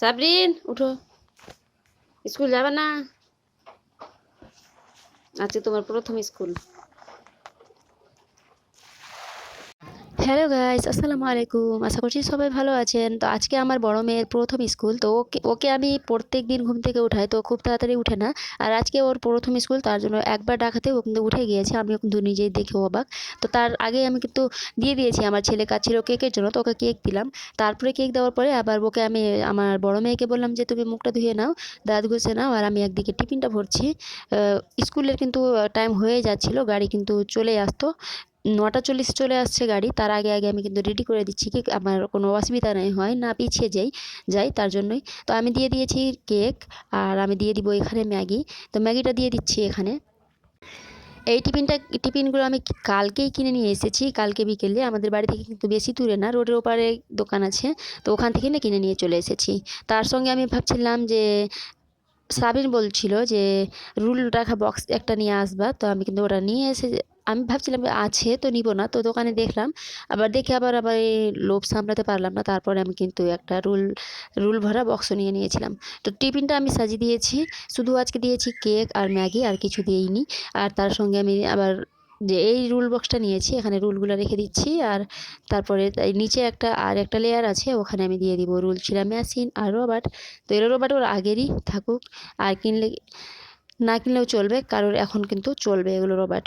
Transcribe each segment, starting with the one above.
সাবরিন উঠো, স্কুল যাবে না? আজকে তোমার প্রথম স্কুল। হ্যালো গাইস, আসসালামু আলাইকুম। আশা করছি সবাই ভালো আছেন। তো আজকে আমার বড় মেয়ের প্রথম স্কুল। তো ওকে ওকে আমি প্রত্যেক দিন ঘুম থেকে উঠাই, তো খুব তাড়াতাড়ি উঠে না। আর আজকে ওর প্রথম স্কুল, তার জন্য একবার ডাকাতে ও কিন্তু উঠে গিয়েছে। আমিও কিন্তু নিজেই দেখে অবাক। তো তার আগে আমি কিন্তু দিয়ে দিয়েছি, আমার ছেলে কাচ্ছিল কেকের জন্য, তো ওকে কেক দিলাম। তারপরে কেক দেওয়ার পরে আবার ওকে আমি আমার বড় মেয়েকে বললাম যে তুমি মুখটা ধুয়ে নাও, দাঁত ঘষে নাও, আর আমি একদিকে টিফিনটা ভরছি। স্কুলের কিন্তু টাইম হয়ে যাচ্ছিল, গাড়ি কিন্তু চলে আসতো। 9টা 40 চলে আসছে গাড়ি, তার আগে আগে আমি কিন্তু রেডি করে দিচ্ছি কি আমার কোনো অসুবিধা নেই, হয় না পিছিয়ে যাই তার জন্যই। তো আমি দিয়ে দিয়েছি কেক, আর আমি দিয়ে দিব এখানে ম্যাগি। তো ম্যাগিটা দিয়ে দিচ্ছি এখানে। এই টিফিনগুলো আমি কালকেই কিনে নিয়ে এসেছি, কালকে বিকেলে। আমাদের বাড়ি থেকে কিন্তু বেশি দূরে না, রোডের ওপারে দোকান আছে, তো ওখান থেকে না কিনে নিয়ে চলে এসেছি। তার সঙ্গে আমি ভাবছিলাম যে সাবির বলছিল যে রুল রাখা বক্স একটা নিয়ে আসবা, তো আমি কিন্তু ওটা নিয়ে এসে আমি ভাবছিলাম আছে তো নিব না, তো দোকানে দেখলাম, আবার দেখে আবার এই লোভ সামলাতে পারলাম না, তারপরে আমি কিন্তু একটা রুল ভরা বক্স নিয়ে নিয়েছিলাম। তো টিফিনটা আমি সাজিয়ে দিয়েছি, শুধু আজকে দিয়েছি কেক আর ম্যাগি, আর কিছু দিইনি। আর তার সঙ্গে আমি আবার যে এই রুল বক্সটা নিয়েছি, এখানে রুলগুলো রেখে দিচ্ছি। আর তারপরে এই নিচে একটা লেয়ার আছে, ওখানে আমি দিয়ে দিব রুল ছিঁড়া মেশিন আর রবার। তো এর রবার ওর আগেরই থাকুক, আর কিনলে না কিনলেও চলবে, কারোর এখন কিন্তু চলবে এগুলো রবার।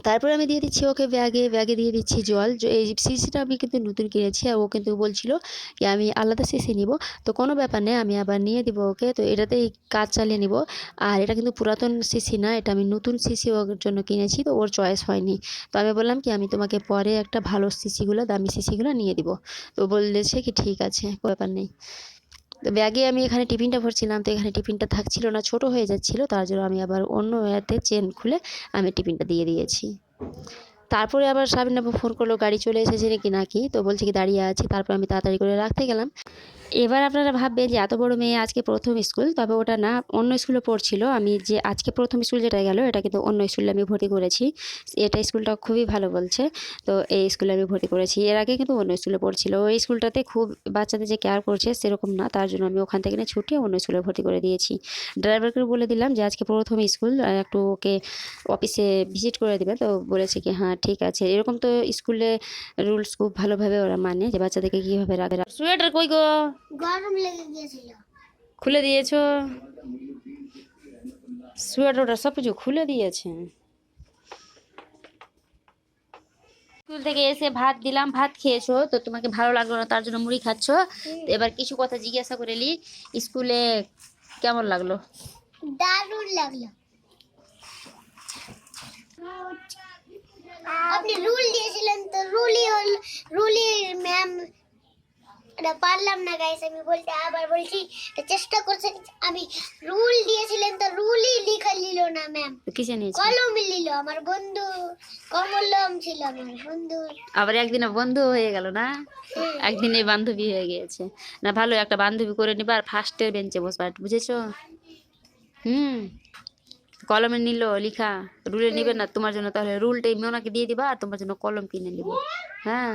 তারপরে আমি দিয়ে দিচ্ছি ওকে ব্যাগে ব্যাগে দিয়ে দিচ্ছি জল। এই সিসিটা আমি কিন্তু নতুন কিনেছি, আর ও কিন্তু বলছিল যে আমি আলাদা সিসি নিব। তো কোনো ব্যাপার নেই, আমি আবার নিয়ে দিব ওকে। তো এটাতেই কাজ চালিয়ে নিব। আর এটা কিন্তু পুরাতন সিসি না, এটা আমি নতুন সিসি ওর জন্য কিনেছি, তো ওর চয়েস হয়নি। তো আমি বললাম কি আমি তোমাকে পরে একটা ভালো সিসিগুলো, দামি সিসিগুলো নিয়ে দিব। তো বলেছে কি ঠিক আছে, কোনো ব্যাপার নেই। তো ব্যাগে আমি এখানে টিফিনটা ভরছিলাম, তো এখানে টিফিনটা থাকছিল না, ছোট হয়ে যাচ্ছিল, তার জন্য আমি আবার অন্য এতে চেন খুলে আমি টিফিনটা দিয়ে দিয়েছি। তারপরে আবার সাবিন আপু ফোন করলো গাড়ি চলে এসেছে নাকি, তো বলছে কি দাঁড়িয়ে আছি। তারপর আমি তাড়াতাড়ি করে রাখতে গেলাম। এবার আপনারা ভাববেন যে এত বড় মেয়ে আজকে প্রথম স্কুল, তবে ওটা না, অন্য স্কুলে পড়ছিল। আমি যে আজকে প্রথম স্কুল যেটা গেল, এটা কিন্তু অন্য স্কুলে আমি ভর্তি করেছি। এটা স্কুলটা খুবই ভালো বলছে, তো এই স্কুলে আমি ভর্তি করেছি। এর আগে কিন্তু অন্য স্কুলে পড়ছিল, ওই স্কুলটাতে খুব বাচ্চাদের যে কেয়ার করছে সেরকম না, তার জন্য আমি ওখান থেকে না ছুটিয়ে অন্য স্কুলে ভর্তি করে দিয়েছি। ড্রাইভারকে বলে দিলাম যে আজকে প্রথম স্কুল, একটু ওকে অফিসে ভিজিট করে দেবে। তো বলেছে কি হ্যাঁ ঠিক আছে। এরকম তো স্কুলে রুলস খুব ভালোভাবে ওরা মানে, যে বাচ্চাদেরকে কীভাবে রাখবে। সোয়েটার কই গো? গরম লেগে গিয়েছিল, খুলে দিয়েছো? সোয়েটারটা সব কিছু খুলে দিয়েছে। স্কুল থেকে এসে ভাত দিলাম, ভাত খেয়েছো, তো তোমাকে ভালো লাগলো না, তার জন্য মুড়ি খাচ্ছো। তো এবার কিছু কথা জিজ্ঞাসা করে নি, স্কুলে কেমন লাগলো? দারুণ লাগলো। আপনি রুল দিয়েছিলেন, তো রুলি ম্যাম এটা পারলাম না গাইস আমি বলতে, আবার বলছি চেষ্টা করছে। আমি রুল দিয়েছিলেন, তো রুলই লিখে নিল না ম্যাম, কিসে নিয়েছে? কলমে নিল। আমার বন্ধু কলম ছিল, আমার বন্ধু আবার একদিনে বন্ধু হয়ে গেল না, একদিনে বান্ধবী হয়ে গিয়েছে। না ভালো, একটা বান্ধবী করে নিবা, আর ফার্স্টের বেঞ্চে বসবা, বুঝেছো? হুম। কলমে নিল লিখা, রুলে নিবে না তোমার জন্য, তাহলে রুলটাই ওনাকে দিয়ে দিবা, আর তোমার জন্য কলম কিনে নিব। হ্যাঁ,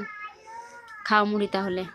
খাও মুড়ি তাহলে।